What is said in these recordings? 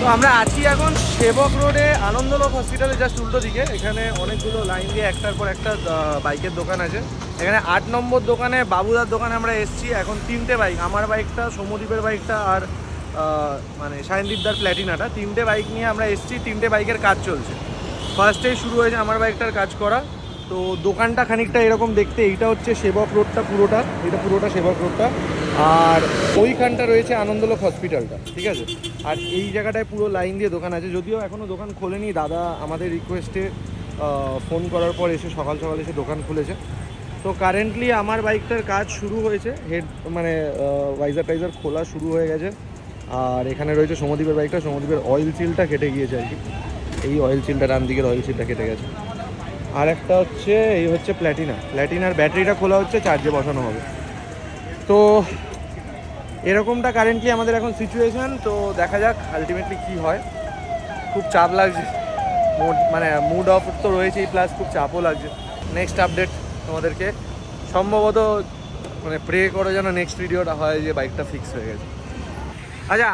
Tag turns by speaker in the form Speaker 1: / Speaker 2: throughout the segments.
Speaker 1: তো আমরা আছি এখন সেবক রোডে আনন্দলোক হসপিটালে জাস্ট উল্টো দিকে। এখানে অনেকগুলো লাইন দিয়ে একটার পর একটা বাইকের দোকান আছে। এখানে 8 নম্বর দোকানে বাবুদার দোকানে আমরা এসেছি। এখন 3টে বাইক, আমার বাইকটা, সৌম্যদীপের বাইকটা আর মানে সায়নদীপদার প্ল্যাটিনাটা, 3টে বাইক নিয়ে আমরা এসেছি। 3টে বাইকের কাজ চলছে। ফার্স্টেই শুরু হয়েছে আমার বাইকটার কাজ করা। তো দোকানটা খানিকটা এরকম দেখতে। এইটা হচ্ছে সেবক রোডটা পুরোটা, এটা পুরোটা সেবক রোডটা। আর ওইখানটা রয়েছে আনন্দলোক হসপিটালটা, ঠিক আছে। আর এই জায়গাটায় পুরো লাইন দিয়ে দোকান আছে। যদিও এখনও দোকান খোলেনি, দাদা আমাদের রিকোয়েস্টে ফোন করার পর এসে সকাল সকাল এসে দোকান খুলেছে। তো কারেন্টলি আমার বাইকটার কাজ শুরু হয়েছে, হেড মানে ওয়াইজার টাইজার খোলা শুরু হয়ে গেছে। আর এখানে রয়েছে সৌম্যদীপের বাইকটা, সৌম্যদীপের অয়েল সিলটা কেটে গিয়েছে আর কি। এই অয়েল সিলটা, ডান দিকের অয়েল সিলটা কেটে গেছে। আর একটা হচ্ছে এই হচ্ছে প্ল্যাটিনার ব্যাটারিটা খোলা হচ্ছে, চার্জে বসানো হবে। তো এরকমটা কারেন্টলি আমাদের এখন সিচুয়েশান। তো দেখা যাক আলটিমেটলি কী হয়। খুব চাপ লাগছে, মানে মুড অফ তো রয়েছেই, প্লাস খুব চাপও লাগছে। নেক্সট আপডেট তোমাদেরকে সম্ভবত মানে প্রে করো যেন নেক্সট ভিডিওটা হয় যে বাইকটা ফিক্স হয়ে গেছে। আচ্ছা,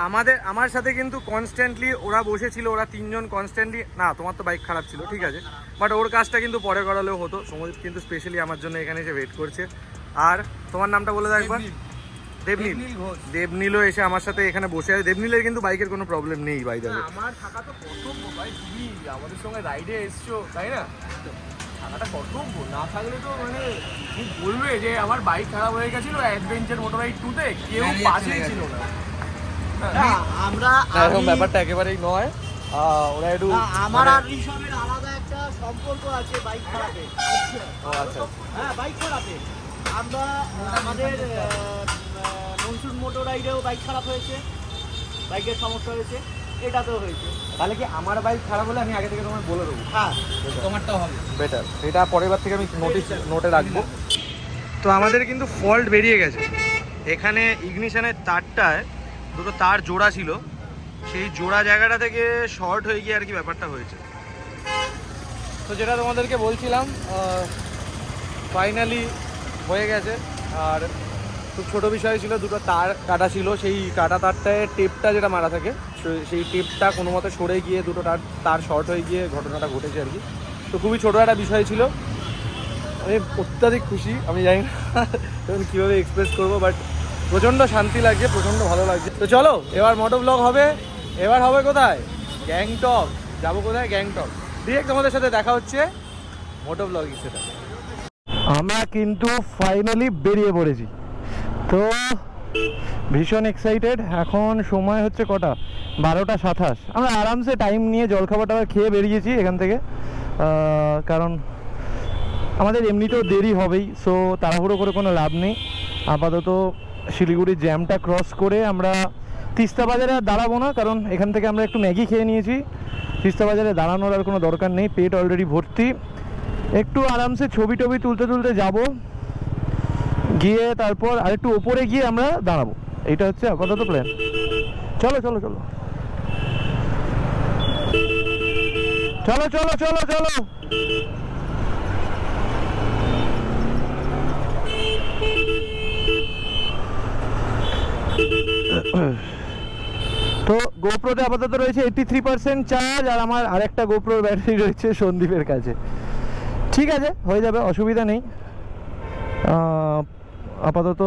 Speaker 1: আমার সাথে কিন্তু কনস্ট্যান্টলি ওরা বসেছিল, ওরা 3জন কনস্ট্যান্টলি। না, তোমার তো বাইক খারাপ ছিল, ঠিক আছে, বাট ওর কাজটা কিন্তু পরে করালেও হতো। সমজিৎ কিন্তু স্পেশালি আমার জন্য এখানে এসে ওয়েট করছে। আর তোমার নামটা বলে দাও একবার। দেবনীলও এসে আমার সাথে এখানে বসে আছে। দেবনীলের কিন্তু বাইকের কোনো প্রবলেম নেই, বাই দ্য ওয়ে।
Speaker 2: আমার থাকা তো কর্তব্য ভাই, তুমি আমাদের সঙ্গে রাইডে এসছো, তাই না? থাকাটা কর্তব্য, না থাকলে তো মানে তুমি বলবে যে আমার বাইক খারাপ হয়ে গেছিল অ্যাডভেঞ্চার মোটর রাইড 2-তে, কেউ পাশেই ছিল না।
Speaker 3: আমরা
Speaker 1: এরকম ব্যাপারটা একেবারেই নয়। ওরা একটু
Speaker 3: আমার আর ঋষভের আলাদা একটা সম্পর্ক আছে বাইক খারাপে।
Speaker 1: আচ্ছা,
Speaker 3: হ্যাঁ, বাইক খারাপে আমরা আমাদের মনসুন মোটর রাইডেও বাইক খারাপ হয়েছে, বাইকের সমস্যা হয়েছে, এটাতেও হয়েছে।
Speaker 1: তাহলে কি আমার বাইক খারাপ হলে আমি আগে থেকে তোমায় বলে দেবো?
Speaker 3: হ্যাঁ, তোমারটাও হবে
Speaker 1: বেটার, এটা পরের বার থেকে আমি নোটে রাখবো। তো আমাদের কিন্তু ফল্ট বেরিয়ে গেছে। এখানে ইগনিশনের তারটায় দুটো তার জোড়া ছিল, সেই জোড়া জায়গাটা থেকে শর্ট হয়ে গিয়ে আর কি ব্যাপারটা হয়েছে। তো যেটা তোমাদেরকে বলছিলাম, ফাইনালি হয়ে গেছে। আর খুব ছোটো বিষয় ছিল, দুটো তার কাটা ছিল, সেই কাটা তারটায় টেপটা যেটা মারা থাকে সেই টেপটা কোনো মতে সরে গিয়ে দুটো তার শর্ট হয়ে গিয়ে ঘটনাটা ঘটেছে আর কি। তো খুবই ছোটো একটা বিষয় ছিল। আমি অত্যাধিক খুশি, আমি জানি না এখন কীভাবে এক্সপ্রেস করবো, বাট প্রচণ্ড শান্তি লাগছে, প্রচণ্ড ভালো লাগছে। তো চলো এবার মোটো ব্লগ হবে। এবার হবে কোথায়? গ্যাংটক। যাবো কোথায়? গ্যাংটক। ডিরেক্ট তোমাদের সাথে দেখা হচ্ছে মোটো ব্লগই। সেটা আমরা কিন্তু ফাইনালি বেরিয়ে পড়েছি। তো ভীষণ এক্সাইটেড। এখন সময় হচ্ছে কটা? 12টা 27। আমরা আরামসে টাইম নিয়ে জলখাবার টাবার খেয়ে বেরিয়েছি এখান থেকে, কারণ আমাদের এমনিতেও দেরি হবেই। সো তাড়াহুড়ো করে কোনো লাভ নেই। আপাতত শিলিগুড়ির জ্যামটা ক্রস করে আমরা তিস্তা বাজারে আর দাঁড়াবো না, কারণ এখান থেকে আমরা একটু ম্যাগি খেয়ে নিয়েছি। তিস্তা বাজারে দাঁড়ানোর আর কোনো দরকার নেই, পেট অলরেডি ভর্তি। একটু আরামসে ছবি টবি তুলতে তুলতে যাব, গিয়ে তারপর আরেকটু ওপরে গিয়ে আমরা দাঁড়াবো। এইটা হচ্ছে আপাতত প্ল্যান। চলো চলো চলো চলো চলো চলো চলো। তো গোপ্রোতে আপাতত রয়েছে 83% চার্জ, আর আমার আরেকটা গোপ্রোর ব্যাটারি রয়েছে সন্দীপের কাছে। ঠিক আছে, হয়ে যাবে, অসুবিধা নেই। আপাতত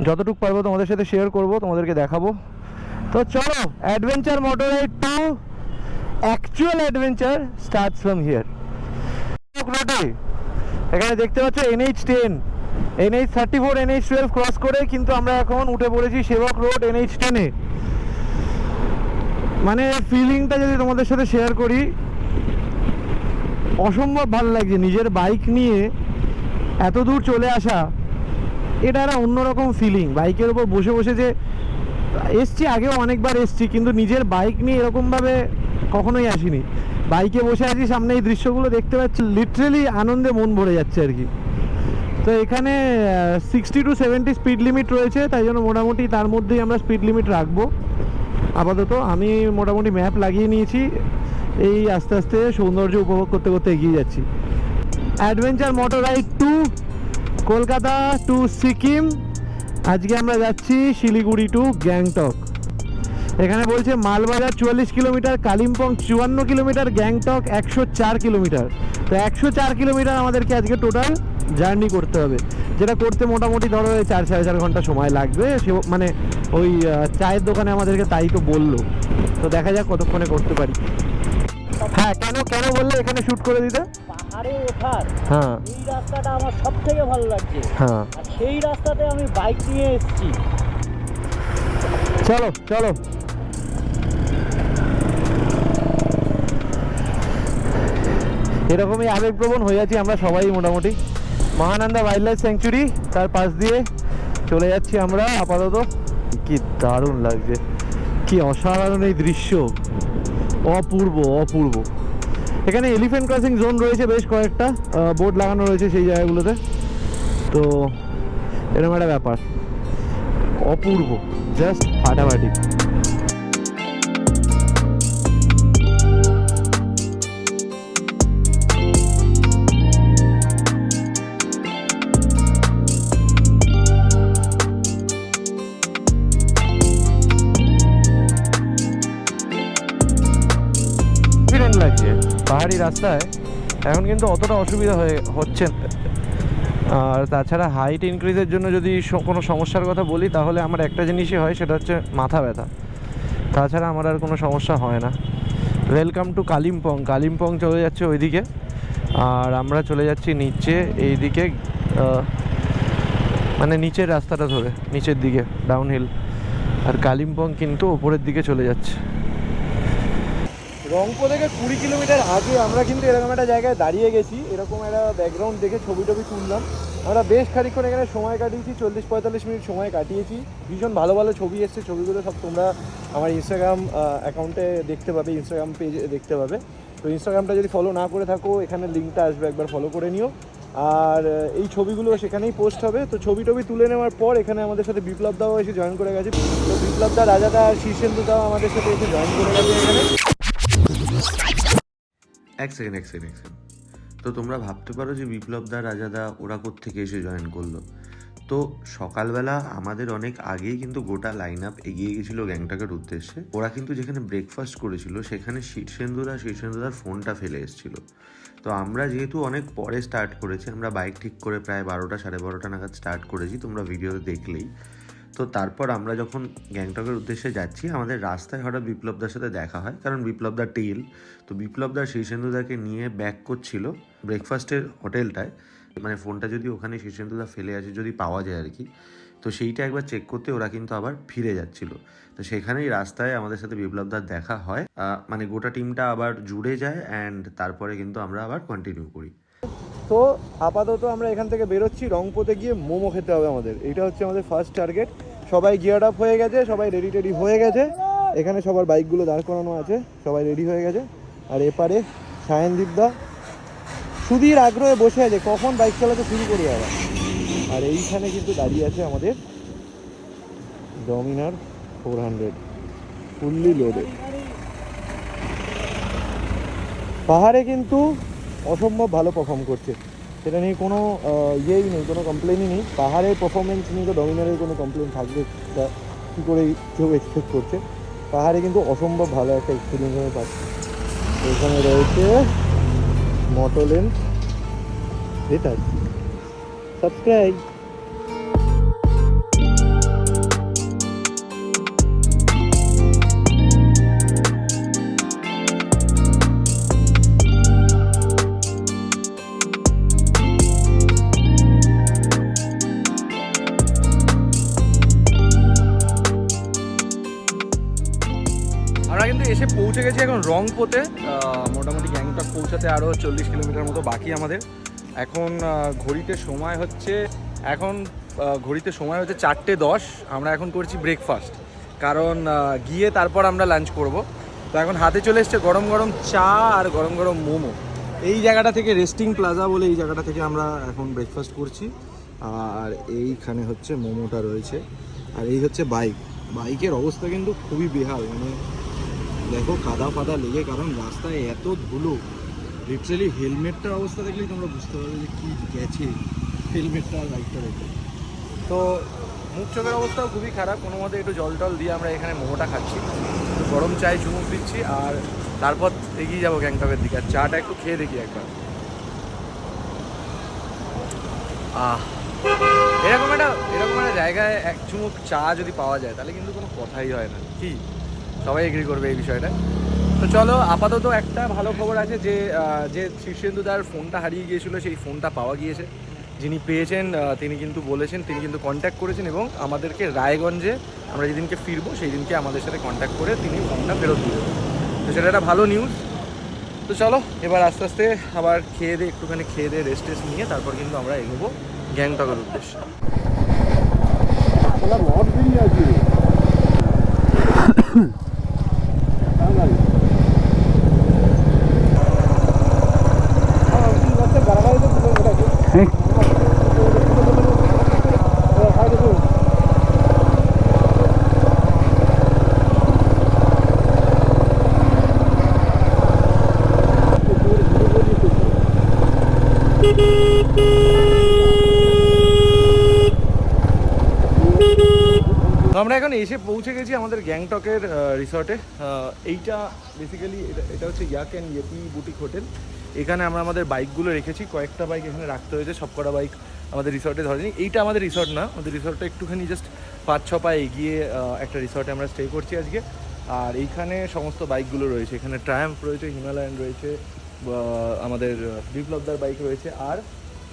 Speaker 1: যতটুকু পারবো তোমাদের সাথে শেয়ার করব, তোমাদেরকে দেখাবো। তো চলো, adventure motor ride 2 actual adventure starts from here. এখানে দেখতে পাচ্ছ NH10, NH34, NH12 ক্রস করে কিন্তু আমরা এখন উঠে পড়েছি সেবক রোড NH10-এ। মানে ফিলিংটা যদি তোমাদের সাথে শেয়ার করি, অসম্ভব ভালো লাগছে। নিজের বাইক নিয়ে এত দূর চলে আসা, এটা একটা অন্যরকম ফিলিং। বাইকের ওপর বসে বসে যে এসছি, আগেও অনেকবার এসছি, কিন্তু নিজের বাইক নিয়ে এরকমভাবে কখনোই আসিনি। বাইকে বসে আছি, সামনে এই দৃশ্যগুলো দেখতে পাচ্ছি, লিটারেলি আনন্দে মন ভরে যাচ্ছে আর কি। তো এখানে 60 to 70 স্পিড লিমিট রয়েছে, তাই জন্য মোটামুটি তার মধ্যেই আমরা স্পিড লিমিট রাখবো আপাতত। আমি মোটামুটি ম্যাপ লাগিয়ে নিয়েছি, এই আস্তে আস্তে সৌন্দর্য উপভোগ করতে করতে এগিয়ে যাচ্ছি। Adventure motor ride 2 Kolkata to Sikkim. আজকে আমরা যাচ্ছি শিলিগুড়ি টু গ্যাংটক। এখানে বলছে Malbazar 44 kilometre, Kalimpong 54 kilometre, Gangtok 104 kilometre. তো 104 কিলোমিটার আমাদেরকে আজকে টোটাল জার্নি করতে হবে, যেটা করতে মোটামুটি ধরো 4-4.5 ঘন্টা সময় লাগবে। সে মানে ওই চায়ের দোকানে আমাদেরকে তাই তো বললো। তো দেখা যাক কতক্ষণে করতে পারি। হ্যাঁ, কেন কেন বললে এখানে শ্যুট করে দিতে?
Speaker 3: পাহাড়ে ওঠার
Speaker 1: হ্যাঁ
Speaker 3: এই রাস্তাটা আমার সব থেকে ভালো লাগছে,
Speaker 1: হ্যাঁ,
Speaker 3: আর সেই রাস্তাতে আমি বাইক নিয়ে এসেছি।
Speaker 1: চলো চলো। এরকমই আবেগপ্রবণ হয়ে যাচ্ছি আমরা সবাই মোটামুটি। মহানন্দা ওয়াইল্ড লাইফ স্যাংচুরি, তার পাশ দিয়ে চলে যাচ্ছি আমরা আপাতত। কি দারুণ লাগছে, কি অসাধারণ এই দৃশ্য, অপূর্ব অপূর্ব। এখানে এলিফ্যান্ট ক্রসিং জোন রয়েছে বেশ কয়েকটা, বোর্ড লাগানো রয়েছে সেই জায়গাগুলোতে। তো এরকম একটা ব্যাপার, অপূর্ব, জাস্ট ফাটাফাটি। লাগছে পাহাড়ি রাস্তায় এখন কিন্তু অতটা অসুবিধা হচ্ছে না। আর তাছাড়া হাইট ইনক্রিজের জন্য যদি কোনো সমস্যার কথা বলি তাহলে আমার একটা জিনিসই হয়, সেটা হচ্ছে মাথা ব্যথা। তাছাড়া আমার আর কোনো সমস্যা হয় না। Welcome to Kalimpong. কালিম্পং চলে যাচ্ছে ওইদিকে, আর আমরা চলে যাচ্ছি নিচে এইদিকে, মানে নিচের রাস্তাটা ধরে নিচের দিকে ডাউনহিল। আর কালিম্পং কিন্তু ওপরের দিকে চলে যাচ্ছে। রংপো থেকে 20 কিলোমিটার আগে আমরা কিন্তু এরকম একটা জায়গায় দাঁড়িয়ে গেছি। এরকম একটা ব্যাকগ্রাউন্ড দেখে ছবি টবি তুললাম। আমরা বেশ খানিকক্ষণ এখানে সময় কাটিয়েছি, 40-45 মিনিট সময় কাটিয়েছি। ভীষণ ভালো ভালো ছবি এসছে, ছবিগুলো সব তোমরা আমার ইনস্টাগ্রাম অ্যাকাউন্টে দেখতে পাবে, ইনস্টাগ্রাম পেজে দেখতে পাবে। তো ইনস্টাগ্রামটা যদি ফলো না করে থাকো, এখানে লিঙ্কটা আসবে, একবার ফলো করে নিও। আর এই ছবিগুলো সেখানেই পোস্ট হবে। তো ছবি টবি তুলে নেওয়ার পর এখানে আমাদের সাথে বিপ্লব দাও এসে জয়েন করে গেছে। তো বিপ্লব দা, রাজাদা আর শীর্ষেন্দু দাও আমাদের সাথে এসে জয়েন করে গেছে এখানে।
Speaker 4: এক সেকেন্ড। তো তোমরা ভাবতে পারো যে বিপ্লবদা, রাজাদা ওরা কোত্থেকে এসে জয়েন করলো। তো সকালবেলা আমাদের অনেক আগেই কিন্তু গোটা লাইন আপ এগিয়ে গেছিলো গ্যাংটকের উদ্দেশ্যে। ওরা কিন্তু যেখানে ব্রেকফাস্ট করেছিল সেখানে শীর্ষেন্দুদার ফোনটা ফেলে এসেছিলো। তো আমরা যেহেতু অনেক পরে স্টার্ট করেছি, আমরা বাইক ঠিক করে প্রায় 12টা-12:30 নাগাদ স্টার্ট করেছি, তোমরা ভিডিওতে দেখলেই। তো তারপর আমরা যখন গ্যাংটকের উদ্দেশ্যে যাচ্ছি, আমাদের রাস্তায় হঠাৎ বিপ্লবদার সাথে দেখা হয়, কারণ বিপ্লবদার টেল। তো বিপ্লবদার শীর্ষেন্দুদাকে নিয়ে ব্যাক করছিল ব্রেকফাস্টের হোটেলটায়, মানে ফোনটা যদি ওখানে শীর্ষেন্দুদা ফেলে আসে যদি পাওয়া যায় আর কি। তো সেইটা একবার চেক করতে ওরা কিন্তু আবার ফিরে যাচ্ছিল। তো সেখানেই রাস্তায় আমাদের সাথে বিপ্লবদার দেখা হয়, মানে গোটা টিমটা আবার জুড়ে যায়, অ্যান্ড তারপরে কিন্তু আমরা আবার কন্টিনিউ করি।
Speaker 1: তো আপাতত আমরা এখান থেকে বেরোচ্ছি, রংপোতে গিয়ে মোমো খেতে হবে আমাদের। এইটা হচ্ছে আমাদের ফার্স্ট টার্গেট। সবাই গিয়ার আপ হয়ে গেছে, সবাই রেডি হয়ে গেছে। এখানে সবার বাইকগুলো দাঁড় করানো আছে, সবাই রেডি হয়ে গেছে। আর এপারে সায়নদীপদা সুধীর আগ্রহে বসে আছে কখন বাইক চালাতে শুরু করি আবার। আর এইখানে কিন্তু দাঁড়িয়ে আছে আমাদের ডমিনার 400 ফুললি লোডেড। পাহাড়ে কিন্তু অসম্ভব ভালো পারফর্ম করছে, সেটা নিয়ে কোনো ইয়েই নেই, কোনো কমপ্লেনই নেই। পাহাড়ের পারফরমেন্স নিয়ে তো ডমিনারের কোনো কমপ্লেন থাকবে তা কী করে কেউ এক্সপেক্ট করছে। পাহাড়ে কিন্তু অসম্ভব ভালো একটা এক্সপিরিয়েন্স আমি পাচ্ছি। এখানে রয়েছে মোটোলেন্স রেটার। সাবস্ক্রাইব।
Speaker 2: আমরা কিন্তু এসে পৌঁছে গেছি এখন রংপোতে। মোটামুটি গ্যাংটক পৌঁছাতে আরও 40 কিলোমিটার মতো বাকি আমাদের। এখন ঘড়িতে সময় হচ্ছে 4:10। আমরা এখন করছি ব্রেকফাস্ট, কারণ গিয়ে তারপর আমরা লাঞ্চ করব। তো এখন হাতে চলে এসছে গরম গরম চা আর গরম গরম মোমো। এই জায়গাটা থেকে, রেস্টিং প্লাজা বলে এই জায়গাটা থেকে আমরা এখন ব্রেকফাস্ট করছি। আর এইখানে হচ্ছে মোমোটা রয়েছে, আর এই হচ্ছে বাইকের অবস্থা কিন্তু খুবই বেহাল। মানে দেখো কাদা ফাদা লেগে, কারণ রাস্তায় এত ধুলো। লিটারালি হেলমেটটার অবস্থা দেখলেই তোমরা বুঝতে পারবে যে কী গেছে হেলমেটটা আর বাইকটা রেখে। তো
Speaker 1: মুখ চোখের অবস্থাও খুবই খারাপ, কোনো মতে একটু জল টল দিয়ে আমরা এখানে মোমোটা খাচ্ছি, একটু গরম চায় চুমুক দিচ্ছি, আর তারপর এগিয়ে যাবো গ্যাংটকের দিকে। আর চাটা একটু খেয়ে দেখি একবার। এরকম একটা জায়গায় এক চুমুক চা যদি পাওয়া যায় তাহলে কিন্তু কোনো কথাই হয় না, কি সবাই এগ্রি করবে এই বিষয়টা। তো চলো, আপাতত একটা ভালো খবর আছে যে শীর্ষেন্দুদার ফোনটা হারিয়ে গিয়েছিল সেই ফোনটা পাওয়া গিয়েছে। যিনি পেয়েছেন তিনি কিন্তু বলেছেন, তিনি কিন্তু কন্ট্যাক্ট করেছেন এবং আমাদেরকে রায়গঞ্জে আমরা যেদিনকে ফিরবো সেই দিনকে আমাদের সাথে কন্ট্যাক্ট করে তিনি ফোনটা ফেরত দিয়ে দেবেন। তো সেটা একটা ভালো নিউজ। তো চলো এবার আস্তে আস্তে আবার একটুখানি খেয়ে দিয়ে রেস্ট নিয়ে তারপর কিন্তু আমরা এগোবো গ্যাংটকের উদ্দেশ্যে। তো আমরা এখন এসে পৌঁছে গেছি আমাদের গ্যাংটকের রিসর্টে। এইটা বেসিক্যালি এটা হচ্ছে ইয়াক অ্যান্ড ইয়েপি বুটিক হোটেল। এখানে আমরা আমাদের বাইকগুলো রেখেছি, কয়েকটা বাইক এখানে রাখতে হয়েছে, সবকটা বাইক আমাদের রিসর্টে ধরেনি। এইটা আমাদের রিসর্ট না, আমাদের রিসর্টটা একটুখানি জাস্ট 5-6 পা এগিয়ে একটা রিসর্টে আমরা স্টে করছি আজকে। আর এইখানে সমস্ত বাইকগুলো রয়েছে, এখানে ট্রায়াম্ফ রয়েছে, হিমালয়ান রয়েছে, আমাদের বিপ্লবদার বাইক রয়েছে, আর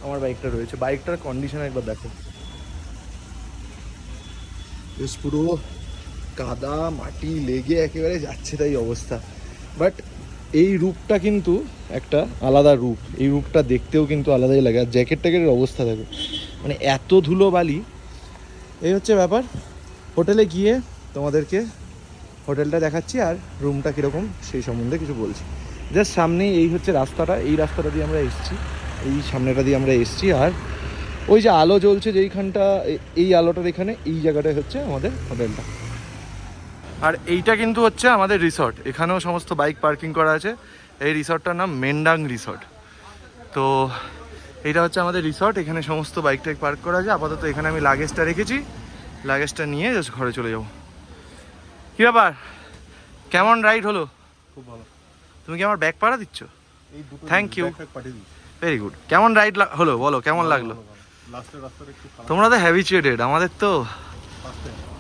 Speaker 1: আমার বাইকটা রয়েছে। বাইকটার কন্ডিশন একবার দেখো, বেশ পুরো কাদা মাটি লেগে একেবারে যাচ্ছে তাই অবস্থা। বাট এই রূপটা কিন্তু একটা আলাদা রূপ, এই রূপটা দেখতেও কিন্তু আলাদাই লাগে। আর জ্যাকেট ট্যাকেটের অবস্থা দেখো, মানে এত ধুলো বালি। এই হচ্ছে ব্যাপার। হোটেলে গিয়ে তোমাদেরকে হোটেলটা দেখাচ্ছি আর রুমটা কীরকম সেই সম্বন্ধে কিছু বলছি। জাস্ট সামনেই এই হচ্ছে রাস্তাটা, এই রাস্তাটা দিয়ে আমরা এসেছি, এই সামনেটা দিয়ে আমরা এসেছি। আর ওই যে আলো জ্বলছে যেইখানটা, এই আলোটার এখানে, এই জায়গাটায় হচ্ছে আমাদের হোটেলটা। আর এইটা কিন্তু হচ্ছে আমাদের রিসর্ট, এখানেও সমস্ত বাইক পার্কিং করা আছে। এই রিসর্টটার নাম মেন্ডাং রিসর্ট। তো এইটা হচ্ছে আমাদের রিসর্ট, এখানে সমস্ত বাইক টাইক পার্ক করা আছে। আপাতত এখানে আমি লাগেজটা রেখেছি, লাগেজটা নিয়ে জাস্ট ঘরে চলে যাবো। কী ব্যাপার, কেমন রাইড হলো?
Speaker 2: খুব ভালো।
Speaker 1: তুমি কি আমার ব্যাগ পাড়া দিচ্ছ? থ্যাংক ইউ,
Speaker 2: পাঠিয়ে দিই।
Speaker 1: Very good. কেমন রাইড হলো বলো, কেমন লাগলো?
Speaker 2: লাস্টের রাস্তাটা একটু খারাপ।
Speaker 1: তোমরা তো হ্যাবিচুয়েটেড, আমাদের তো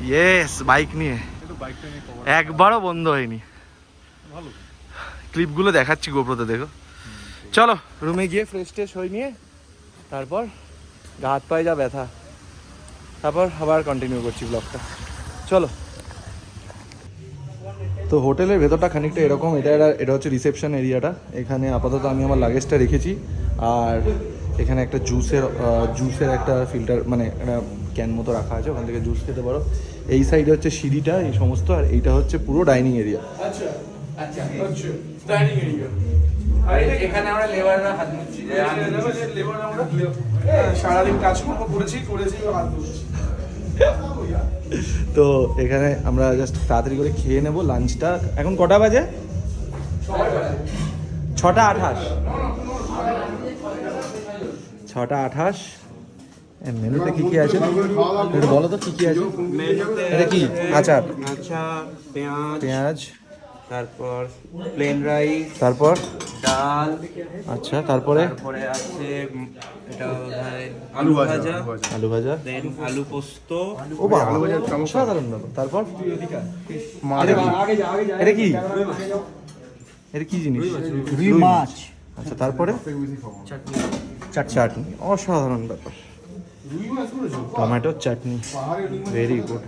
Speaker 1: ইয়েস বাইক নিয়ে
Speaker 2: কিন্তু বাইকটা নিয়ে কভার
Speaker 1: একবারও বন্ধ হয়নি।
Speaker 2: ভালো।
Speaker 1: ক্লিপগুলো দেখাচ্ছি গোপ্রোতে, দেখো। চলো রুমে গিয়ে ফ্রেশ ট্রেশ হয়ে নিয়ে তারপর গা হাত পায়ে যা ব্যথা, তারপর আবার কন্টিনিউ করছি ব্লগটা। চলো। তো হোটেলের ভেতরটা খানিকটা এরকম, এটা হচ্ছে রিসেপশন এরিয়াটা। এখানে আপাতত আমি আমার লাগেজটা রেখেছি, আর এখানে একটা জুসের একটা ফিল্টার, মানে একটা ক্যান মতো রাখা আছে, ওখান থেকে জুস খেতে পারো। এই সাইডে হচ্ছে সিঁড়িটা, এই সমস্ত, আর এইটা হচ্ছে পুরো ডাইনিং এরিয়া। Dining area. এখানে আমরা লেবাররা হাত দিচ্ছি,
Speaker 2: সারাদিন কাজ করেছি হাত ধুচ্ছি।
Speaker 1: তো এখানে আমরা জাস্ট তাড়াতাড়ি করে খেয়ে নেবো লাঞ্চটা। এখন কটা বাজে? 6:28। 6:28। মেনুতে কি আছে একটু বলো তো, কি আছে এটা? কি আচার? পেঁয়াজ,
Speaker 5: তারপর প্লেন রাইস,
Speaker 1: তারপর
Speaker 5: ডাল,
Speaker 1: আচ্ছা, তারপরে
Speaker 5: আছে এটা বোধহয়
Speaker 2: আলু ভাজা।
Speaker 1: আলু ভাজা,
Speaker 5: দেন আলু পোস্ত।
Speaker 1: ও বাবা, সাধারণ ব্যাপার। তারপর এটা কি, এটা কি জিনিস? রুই মাছ। আচ্ছা, তারপরে চাটনি, অসাধারণ ব্যাপার। টমেটোর চাটনি, ভেরি গুড।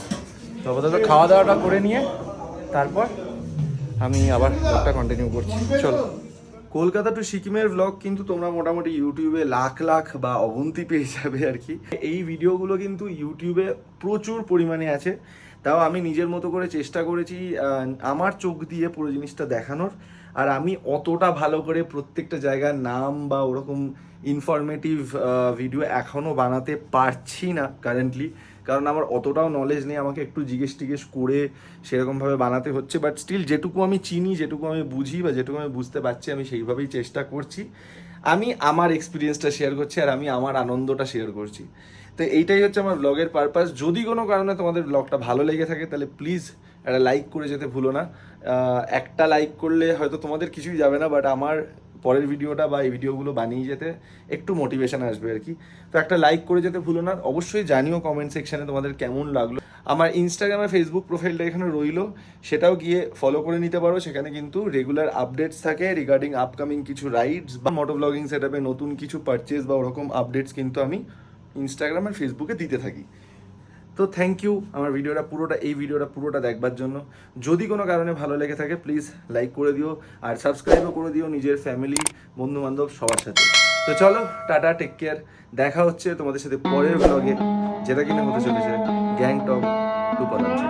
Speaker 1: তো আপাতত খাওয়া দাওয়াটা করে নিয়ে তারপর আমি আবার ব্লগটা কন্টিনিউ করছি। চলো। কলকাতা টু সিকিমের ব্লগ কিন্তু তোমরা মোটামুটি ইউটিউবে লাখ লাখ বা অগুন্তি পেয়ে যাবে আর কি। এই ভিডিওগুলো কিন্তু ইউটিউবে প্রচুর পরিমাণে আছে, তাও আমি নিজের মতো করে চেষ্টা করেছি আমার চোখ দিয়ে পুরো জিনিসটা দেখানোর। আর আমি অতটা ভালো করে প্রত্যেকটা জায়গার নাম বা ওরকম ইনফরমেটিভ ভিডিও এখনও বানাতে পারছি না কারেন্টলি, কারণ আমার অতটাও নলেজ নেই, আমাকে একটু জিজ্ঞেস করে সেরকমভাবে বানাতে হচ্ছে। বাট স্টিল যেটুকু আমি চিনি, যেটুকু আমি বুঝি বা যেটুকু আমি বুঝতে পারছি, আমি সেইভাবেই চেষ্টা করছি। আমি আমার এক্সপিরিয়েন্সটা শেয়ার করছি আর আমি আমার আনন্দটা শেয়ার করছি। তো এইটাই হচ্ছে আমার ব্লগের পারপাস। যদি কোনো কারণে তোমাদের ব্লগটা ভালো লেগে থাকে তাহলে প্লিজ একটা লাইক করে যেতে ভুলো না। একটা লাইক করলে হয়তো তোমাদের কিছুই যাবে না, বাট আমার পরের ভিডিওটা বা এই ভিডিওগুলো বানিয়ে যেতে একটু মোটিভেশন আসবে আর কি। তো একটা লাইক করে যেতে ভুলো না। অবশ্যই জানিও কমেন্ট সেকশনে তোমাদের কেমন লাগলো। আমার ইনস্টাগ্রাম আর ফেসবুক প্রোফাইলটা এখানে রইলো, সেটাও গিয়ে ফলো করে নিতে পারো। সেখানে কিন্তু রেগুলার আপডেটস থাকে রিগার্ডিং আপকামিং কিছু রাইডস বা মোটো ব্লগিং সেটআপে নতুন কিছু পারচেজ বা ওরকম আপডেটস কিন্তু আমি ইনস্টাগ্রাম আর ফেসবুকে দিতে থাকি। তো থ্যাংক ইউ আমার এই ভিডিওটা পুরোটা দেখবার জন্য। যদি কোনো কারণে ভালো লেগে থাকে প্লিজ লাইক করে দিও, আর সাবস্ক্রাইবও করে দিও নিজের ফ্যামিলি, বন্ধু বান্ধব সবার সাথে। তো চলো, টাটা, টেক কেয়ার। দেখা হচ্ছে তোমাদের সাথে পরের ব্লগে, যেটা কিনা হতে চলেছে গ্যাংটক টু পলাঞ্চি।